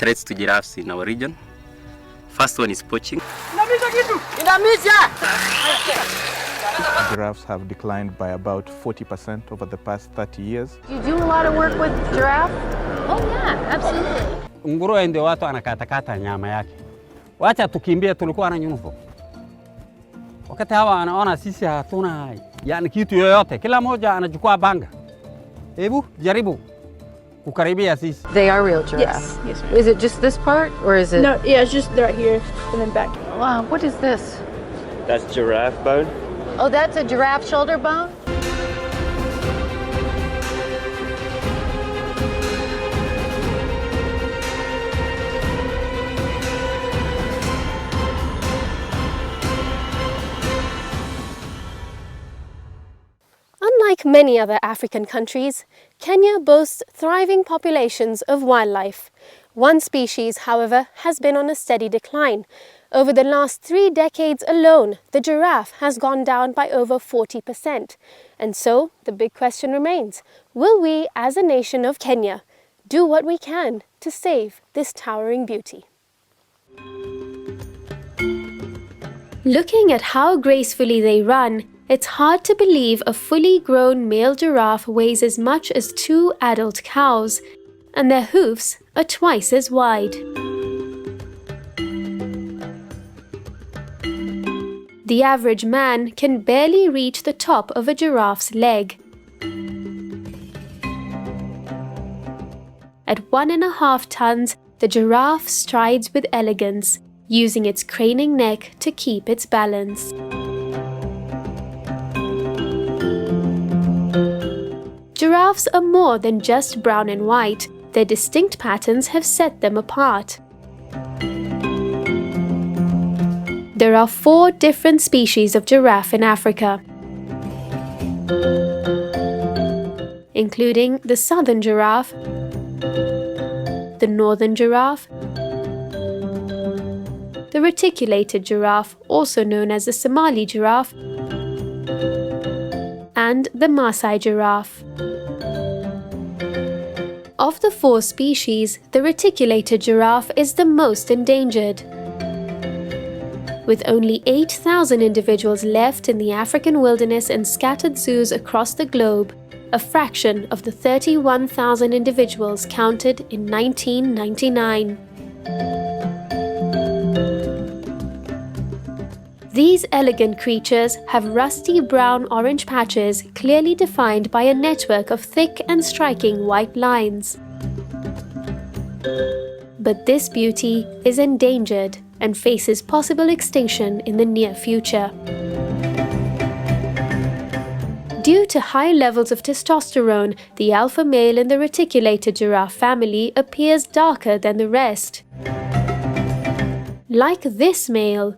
threats to giraffes in our region. First one is poaching. Giraffes have declined by about 40% over the past 30 years. Do you do a lot of work with giraffe? Oh yeah, absolutely. Nguruwe ndio watu anakatakata nyama yake. Wacha tukimbie, tulikuwa na nyumbu. Wakati hawa wanaona sisi hatuna yani kitu yoyote, kila mmoja anachukua banga. Hebu jaribu kukaribia sisi. They are real giraffes. Yes. Is it just this part or is it? No, yeah, it's just right here and then back. Wow, what is this? That's giraffe bone. Oh, that's a giraffe shoulder bone? Unlike many other African countries, Kenya boasts thriving populations of wildlife. One species, however, has been on a steady decline. Over the last 3 decades alone, the giraffe has gone down by over 40%. And so, the big question remains, will we, as a nation of Kenya, do what we can to save this towering beauty? Looking at how gracefully they run, it's hard to believe a fully grown male giraffe weighs as much as 2 adult cows, and their hoofs are twice as wide. The average man can barely reach the top of a giraffe's leg. At 1.5 tons, the giraffe strides with elegance, using its craning neck to keep its balance. Giraffes are more than just brown and white. Their distinct patterns have set them apart. There are 4 different species of giraffe in Africa, including the southern giraffe, the northern giraffe, the reticulated giraffe, also known as the Ismaili giraffe, and the Maasai giraffe. Of the 4 species, the reticulated giraffe is the most endangered. With only 8,000 individuals left in the African wilderness and scattered zoos across the globe, a fraction of the 31,000 individuals counted in 1999. These elegant creatures have rusty brown-orange patches clearly defined by a network of thick and striking white lines. But this beauty is endangered and faces possible extinction in the near future. Due to high levels of testosterone, the alpha male in the reticulated giraffe family appears darker than the rest. Like this male.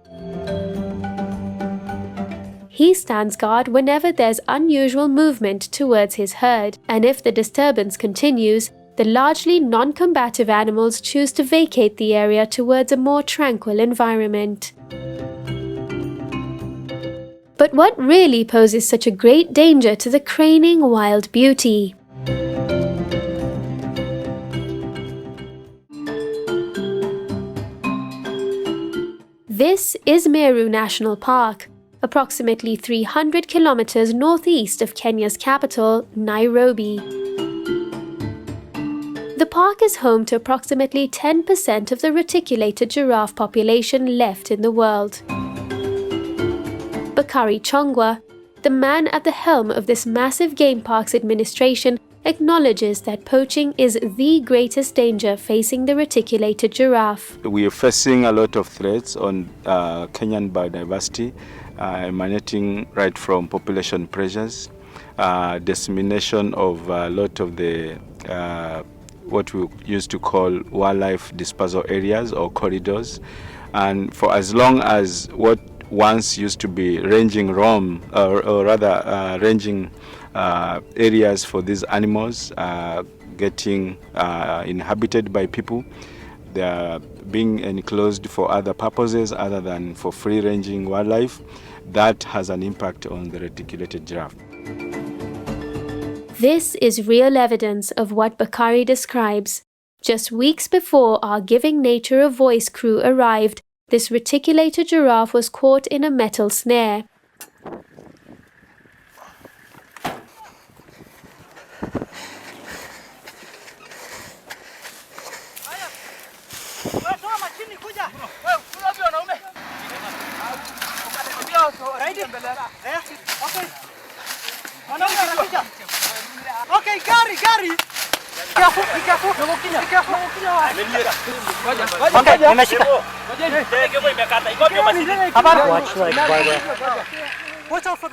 He stands guard whenever there's unusual movement towards his herd, and if the disturbance continues, the largely non-combative animals choose to vacate the area towards a more tranquil environment. But what really poses such a great danger to the craning wild beauty? This is Meru National Park, approximately 300 kilometers northeast of Kenya's capital, Nairobi. The park is home to approximately 10% of the reticulated giraffe population left in the world. Bakari Chongwa, the man at the helm of this massive game park's administration, acknowledges that poaching is the greatest danger facing the reticulated giraffe. We are facing a lot of threats on Kenyan biodiversity, emanating right from population pressures, dissemination of a lot of the what we used to call wildlife dispersal areas or corridors. And for as long as what once used to be ranging areas for these animals getting inhabited by people, they are being enclosed for other purposes other than for free-ranging wildlife. That has an impact on the reticulated giraffe. This is real evidence of what Bakari describes. Just weeks before our Giving Nature a Voice crew arrived, this reticulated giraffe was caught in a metal snare.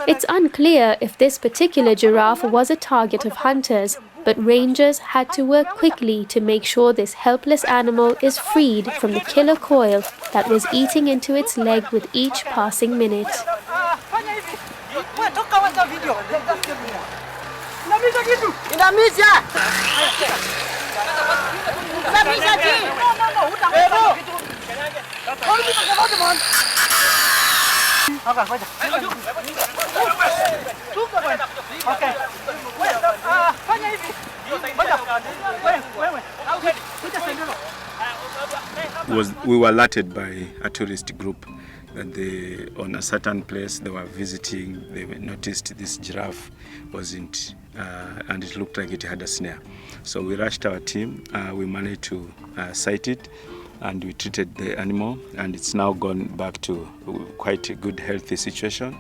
It's unclear if this particular giraffe was a target of hunters, but rangers had to work quickly to make sure this helpless animal is freed from the killer coil that was eating into its leg with each passing minute. We were alerted by a tourist group that on a certain place they were visiting, they noticed this giraffe wasn't, and it looked like it had a snare. So we rushed our team, we managed to sight it, and we treated the animal, and it's now gone back to quite a good healthy situation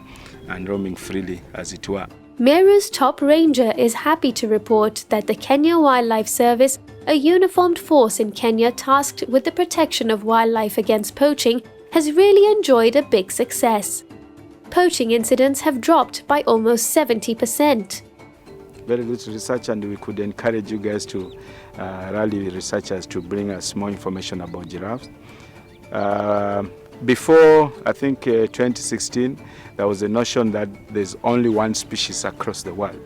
and roaming freely as it were. Meru's top ranger is happy to report that the Kenya Wildlife Service, a uniformed force in Kenya tasked with the protection of wildlife against poaching, has really enjoyed a big success. Poaching incidents have dropped by almost 70%. Very good research, and we could encourage you guys to rally researchers to bring us more information about giraffes. Before, I think 2016, there was a notion that there's only one species across the world.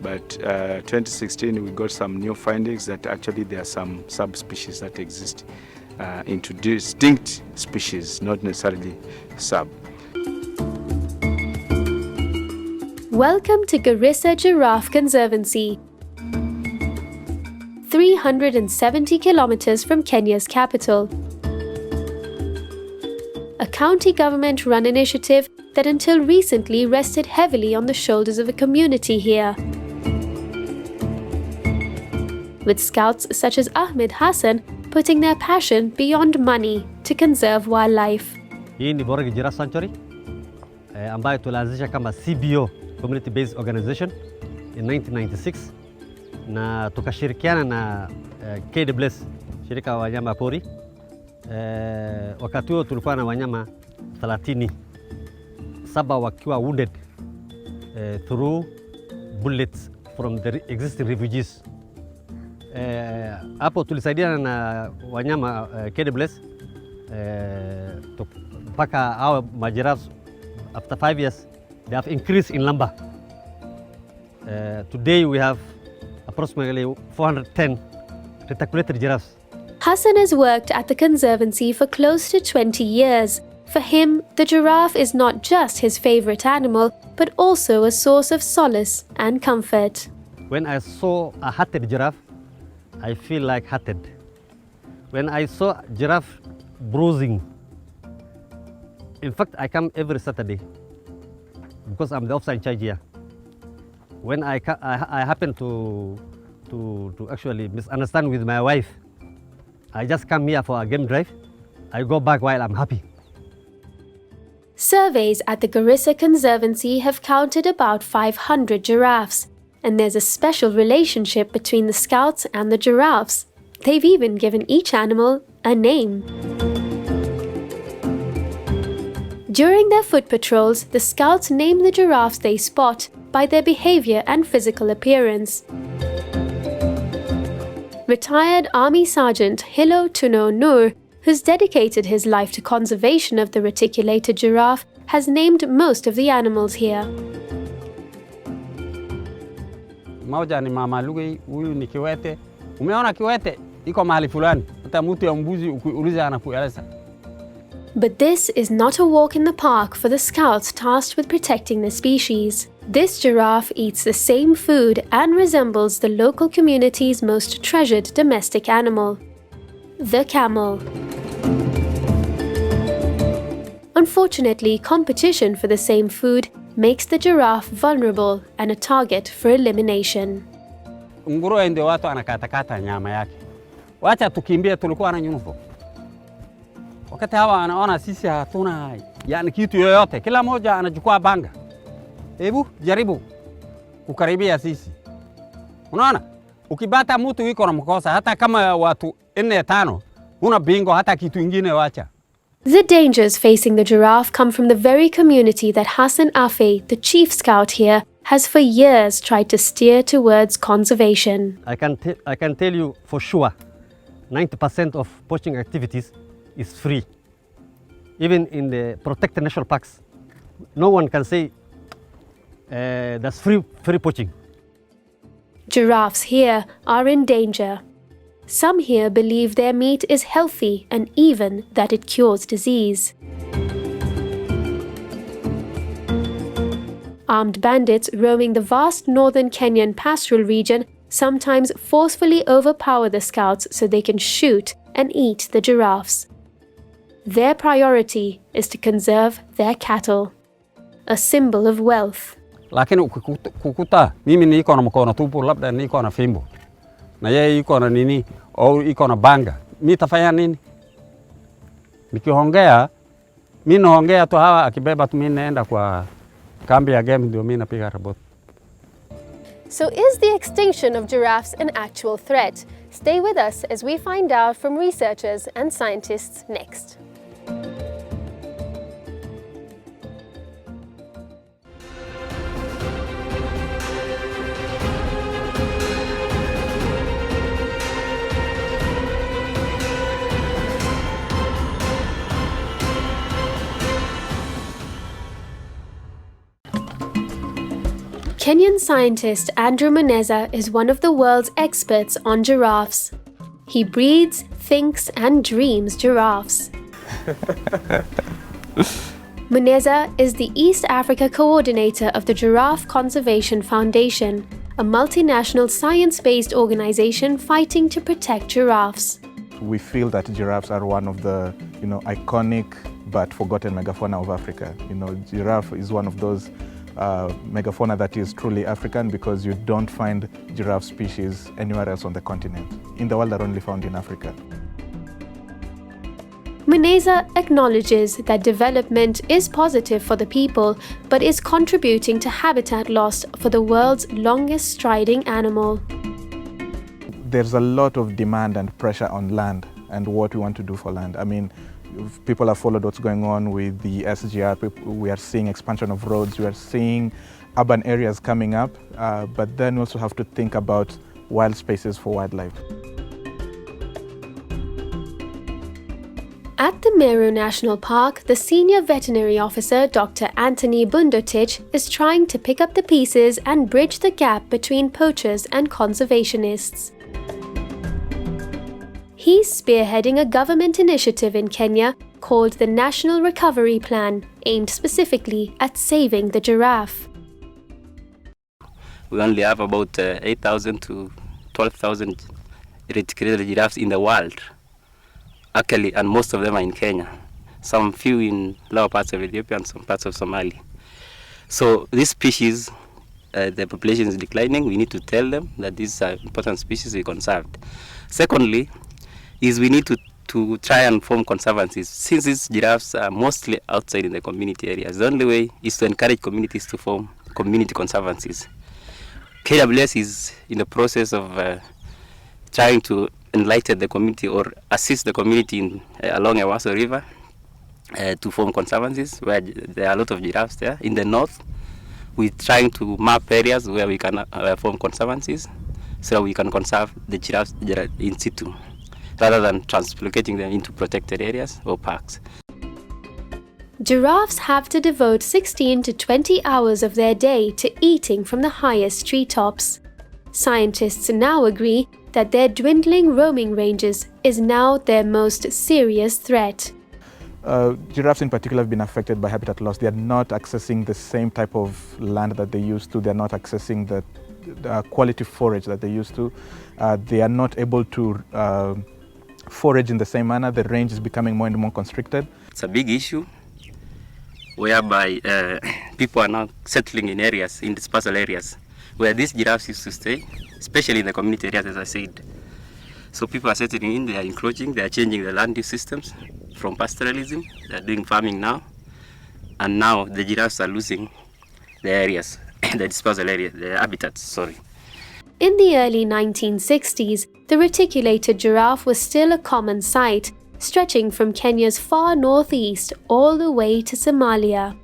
But 2016, we got some new findings that actually there are some subspecies that exist into distinct species, not necessarily sub. Welcome to Garissa Giraffe Conservancy. 370 kilometers from Kenya's capital. A county government-run initiative that until recently rested heavily on the shoulders of a community here. With scouts such as Ahmed Hassan putting their passion beyond money to conserve wildlife. Hii ni Boraga Giraffe Sanctuary ambayo tulianzisha kama CBO, Community Based Organization, in 1996, na tukashirikiana na KWS, shirika wa wanyama pori. Wakati huo tulikuwa na wanyama 30, 7 wakiwa wounded through bullets from the existing refugees. Hapo tulisaidiana na wanyama KWS mpaka our giraffes after 5 years they have increased in number. Today we have approximately 410 reticulated giraffes. Hassan has worked at the Conservancy for close to 20 years. For him, the giraffe is not just his favorite animal, but also a source of solace and comfort. When I saw a hatted giraffe, I feel like hatted. When I saw giraffe bruising, in fact, I come every Saturday because I'm the officer in charge here. When I happen to actually misunderstand with my wife, I just come here for a game drive. I go back while I'm happy. Surveys at the Garissa Conservancy have counted about 500 giraffes, and there's a special relationship between the scouts and the giraffes. They've even given each animal a name. During their foot patrols, the scouts name the giraffes they spot by their behavior and physical appearance. Retired Army Sergeant Hilo Tuno Nur, who's dedicated his life to conservation of the reticulated giraffe, has named most of the animals here. Moja ni mama lugha, huyu ni kiwete. Umeona kiwete iko mahali fulani, hata mtu ya mbuzi ukiuliza anakueleza. But this is not a walk in the park for the scouts tasked with protecting the species. This giraffe eats the same food and resembles the local community's most treasured domestic animal, the camel. Unfortunately, competition for the same food makes the giraffe vulnerable and a target for elimination. Nguruwe ndio watu anakatakata nyama yake. Wacha tukimbie, tulikuwa na nyunufo. Wakati hawa anaona sisi hatuna yani kitu yoyote, kila moja anachukua banga. Hebu jaribu kukaribia sisi. Unaona? Ukibata mtu yuko na mkosa, hata kama watu 4-5, una bingo hata kitu ingine wacha. The dangers facing the giraffe come from the very community that Hassan Afe, the chief scout here, has for years tried to steer towards conservation. I can tell you for sure, 90% of poaching activities is free. Even in the protected national parks, no one can say that's free poaching. Giraffes here are in danger. Some here believe their meat is healthy and even that it cures disease. Armed bandits roaming the vast northern Kenyan pastoral region sometimes forcefully overpower the scouts so they can shoot and eat the giraffes. Their priority is to conserve their cattle, a symbol of wealth. Lakini ukikuta mimi niko na mkono tupu, labda niko na fimbo na yeye yuko na nini au yuko na banga, mimi tafanya nini? Nikiongea mimi naongea tu, hawa akibeba tu mimi naenda kwa kambi ya game ndio mimi napiga ripoti. So is the extinction of giraffes an actual threat? Stay with us as we find out from researchers and scientists next. Kenyan scientist Andrew Muneza is one of the world's experts on giraffes. He breeds, thinks, and dreams giraffes. Muneza is the East Africa coordinator of the Giraffe Conservation Foundation, a multinational science-based organization fighting to protect giraffes. We feel that giraffes are one of the, iconic but forgotten megafauna of Africa. Giraffe is one of those megafauna that is truly African because you don't find giraffe species anywhere else on the continent. In the world, they're only found in Africa. Muneza acknowledges that development is positive for the people, but is contributing to habitat loss for the world's longest striding animal. There's a lot of demand and pressure on land and what we want to do for land. I mean, people have followed what's going on with the SGR. We are seeing expansion of roads, we are seeing urban areas coming up, but then we also have to think about wild spaces for wildlife. At the Meru National Park, the senior veterinary officer, Dr. Anthony Bundotich, is trying to pick up the pieces and bridge the gap between poachers and conservationists. He's spearheading a government initiative in Kenya called the National Recovery Plan, aimed specifically at saving the giraffe. We only have about 8,000 to 12,000 reticulated giraffes in the world. Actually, and most of them are in Kenya. Some few in lower parts of Ethiopia and some parts of Somalia. So this species, the population is declining. We need to tell them that these are important species to be conserved. Secondly, is we need to try and form conservancies. Since these giraffes are mostly outside in the community areas, the only way is to encourage communities to form community conservancies. KWS is in the process of trying to enlighten the community or assist the community along Ewaso River to form conservancies where there are a lot of giraffes there. In the north, we're trying to map areas where we can form conservancies so that we can conserve the giraffes in situ, rather than translocating them into protected areas or parks. Giraffes have to devote 16 to 20 hours of their day to eating from the highest treetops. Scientists now agree that their dwindling roaming ranges is now their most serious threat. Giraffes in particular have been affected by habitat loss. They are not accessing the same type of land that they used to. They're not accessing the quality forage that they used to. They are not able to forage in the same manner. The range is becoming more and more constricted. It's a big issue whereby people are now settling in areas, in dispersal areas, where these giraffes used to stay, especially in the community areas, as I said. So people are settling in, they are encroaching, they are changing the land use systems from pastoralism, they are doing farming now, and now the giraffes are losing the areas, the dispersal areas, the habitats, sorry. In the early 1960s, the reticulated giraffe was still a common sight, stretching from Kenya's far northeast all the way to Somalia.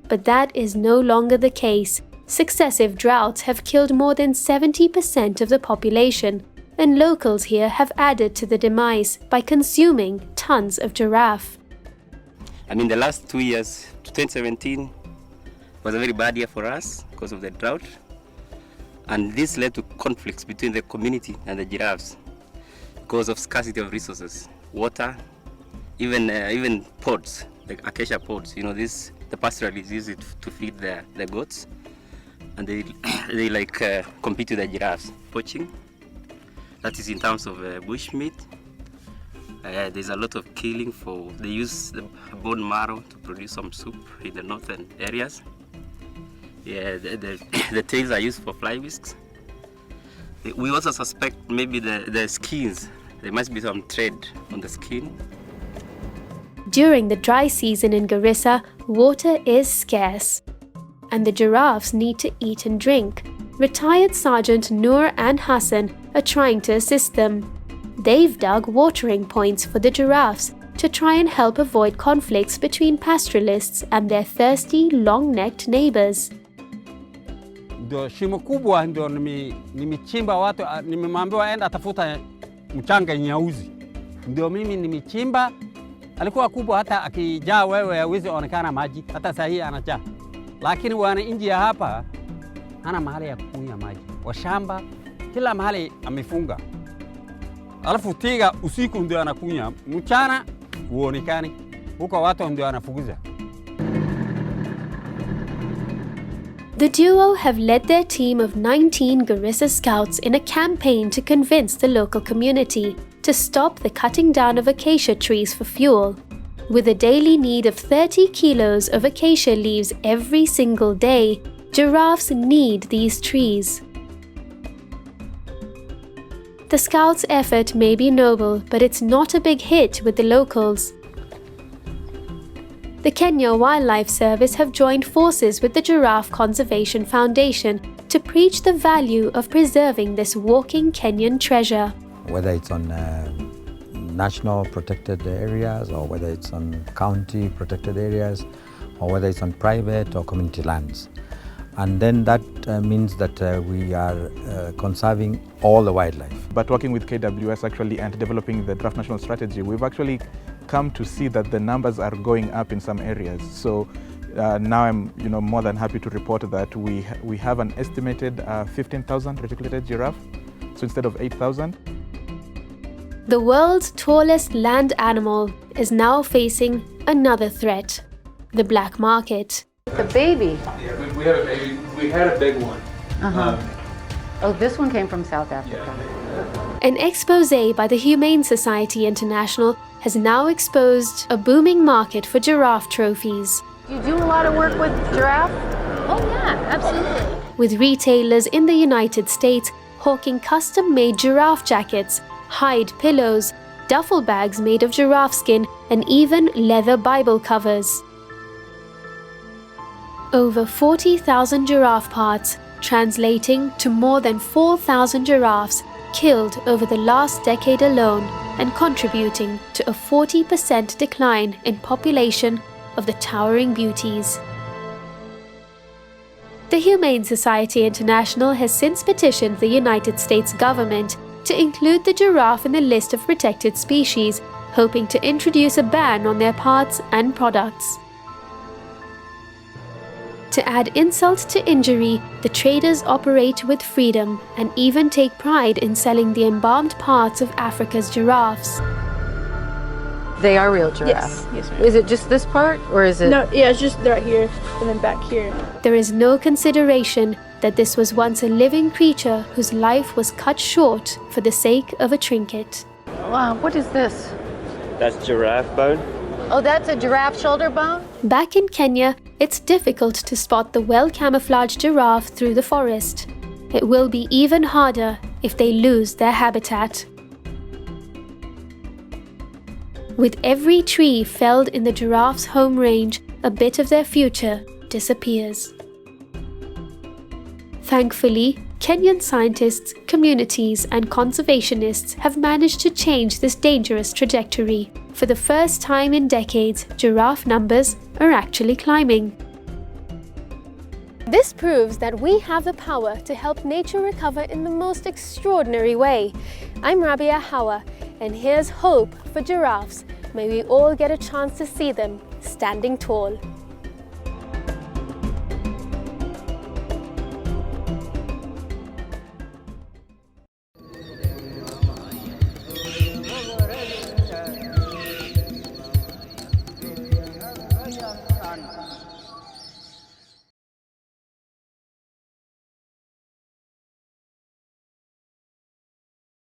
But that is no longer the case. Successive droughts have killed more than 70% of the population, and locals here have added to the demise by consuming tons of giraffe. I mean, the last 2 years, 2017, was a very bad year for us because of the drought. And this led to conflicts between the community and the giraffes because of scarcity of resources, water, even pods, like acacia pods. You know, the pastoralists use it to feed the goats, and they compete with the giraffes. Poaching, that is in terms of bush meat. There's a lot of killing they use the bone marrow to produce some soup in the northern areas. Yeah, the tails are used for fly whisks. We also suspect maybe the skins. There must be some thread on the skin. During the dry season in Garissa, water is scarce, and the giraffes need to eat and drink. Retired Sergeant Noor and Hassan are trying to assist them. They've dug watering points for the giraffes to try and help avoid conflicts between pastoralists and their thirsty, long-necked neighbors. Ndio shimo kubwa ndio nimechimba watu, nimemwambia aenda atafuta mchanga nyeusi. Ndio mimi nimechimba, alikuwa kubwa hata akijaa wewe hawezi onekana maji, hata saa hii anajaa. Lakini wana nje ya hapa hana mahali ya kunywa maji. Washamba kila mahali amefunga. Alafu tiga usiku ndio anakunywa, mchana huonekani. Huko watu ndio wanafukuza. The duo have led their team of 19 Garissa scouts in a campaign to convince the local community to stop the cutting down of acacia trees for fuel. With a daily need of 30 kilos of acacia leaves every single day, giraffes need these trees. The scouts' effort may be noble, but it's not a big hit with the locals. The Kenya Wildlife Service have joined forces with the Giraffe Conservation Foundation to preach the value of preserving this walking Kenyan treasure. Whether it's on national protected areas, or whether it's on county protected areas, or whether it's on private or community lands. And then that means that we are conserving all the wildlife. But working with KWS actually and developing the draft national strategy, we've actually come to see that the numbers are going up in some areas. So now I'm more than happy to report that we have an estimated 15,000 reticulated giraffe, so instead of 8,000. The world's tallest land animal is now facing another threat: the black market. The baby. Yeah, we had a baby. We had a big one. Oh, this one came from South Africa. An exposé by the Humane Society International has now exposed a booming market for giraffe trophies. You do a lot of work with giraffe? Oh yeah, absolutely. With retailers in the United States hawking custom-made giraffe jackets, hide pillows, duffel bags made of giraffe skin, and even leather Bible covers. Over 40,000 giraffe parts, translating to more than 4,000 giraffes, killed over the last decade alone, and contributing to a 40% decline in population of the towering beauties. The Humane Society International has since petitioned the United States government to include the giraffe in the list of protected species, hoping to introduce a ban on their parts and products. To add insult to injury, the traders operate with freedom and even take pride in selling the embalmed parts of Africa's giraffes. They are real giraffes. Yes, ma'am. Is it just this part, or is it? No, yeah, it's just right here and then back here. There is no consideration that this was once a living creature whose life was cut short for the sake of a trinket. Wow, what is this? That's giraffe bone. Oh, that's a giraffe shoulder bone? Back in Kenya, it's difficult to spot the well-camouflaged giraffe through the forest. It will be even harder if they lose their habitat. With every tree felled in the giraffe's home range, a bit of their future disappears. Thankfully, Kenyan scientists, communities, and conservationists have managed to change this dangerous trajectory. For the first time in decades, giraffe numbers are actually climbing. This proves that we have the power to help nature recover in the most extraordinary way. I'm Rabia Hawa, and here's hope for giraffes. May we all get a chance to see them standing tall.